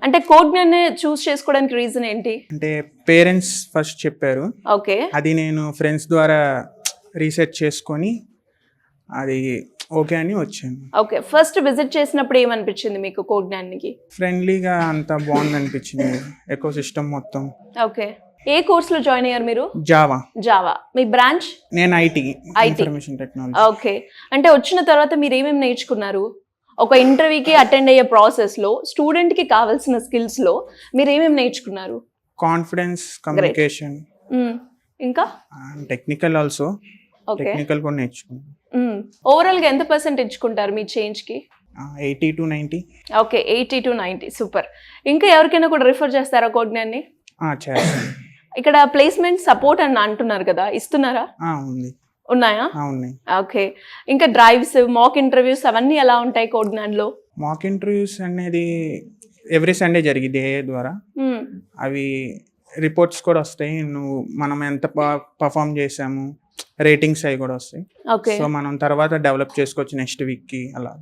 అంటే కోడ్ని చూస్ చేసుకోవడానికి రీజన్ ఏంటి? అంటే పేరెంట్స్ ఫస్ట్ చెప్పారు, ఓకే. అది నేను ఫ్రెండ్స్ ద్వారా రీసెర్చ్ చేసుకొని అది ఓకే అని వచ్చాను. ఓకే. ఫస్ట్ విజిట్ చేసినప్పుడు ఏమనిపించింది మీకు కోడ్నానికి? ఫ్రెండ్లీగా అంత బాగుంది అనిపించింది, ఎకో సిస్టమ్ మొత్తం. ఓకే. ఏ కోర్సులో జాయిన్ అయ్యారు మీరు? జావా. జావా. మీ బ్రాంచ్? నేను ఐటీ, ఇన్ఫర్మేషన్ టెక్నాలజీ. ఓకే. అంటే వచ్చిన తర్వాత మీరు ఏమేమి నేర్చుకున్నారు? ఒక ఇంటర్వ్యూకి అటెండ్ అయ్యే ప్రాసెస్లో స్టూడెంట్కి కావాల్సిన స్కిల్స్లో మీరు ఏమేమి నేర్చుకున్నారు? కాన్ఫిడెన్స్, కమ్యూనికేషన్, ఇంకా టెక్నికల్ ఆల్సో. ఓకే. టెక్నికల్ కూడా నేర్చుకున్నాను. ఓవరాల్గా ఎంత పర్సెంట్ ఇచ్చుకుంటారు మీ చేంజ్కి? 80 to 90. ఓకే. 80 to 90. సూపర్. ఇంకా ఎవరికైనా కూడా రిఫర్ చేస్తారా కోడ్నాన్ని? చేస్తాను. ఇక్కడ ప్లేస్మెంట్ సపోర్ట్ అని అంటున్నారు కదా, ఇస్తున్నారా? ఉంది. ఉన్నాయా? ఉన్నాయి. ఓకే. ఇంకా డ్రైవ్స్, మాక్ ఇంటర్వ్యూస్ అవన్నీ ఎలా ఉంటాయి కోడ్నాన్లో? మాక్ ఇంటర్వ్యూస్ అనేది ఎవ్రీ సండే జరిగింది AI ద్వారా. అవి రిపోర్ట్స్ కూడా వస్తాయి, మనం ఎంత పర్ఫామ్ చేసాము, రేటింగ్స్ అవి కూడా వస్తాయి. ఓకే. సో మనం తర్వాత డెవలప్ చేసుకోవచ్చు నెక్స్ట్ వీక్కి అలా.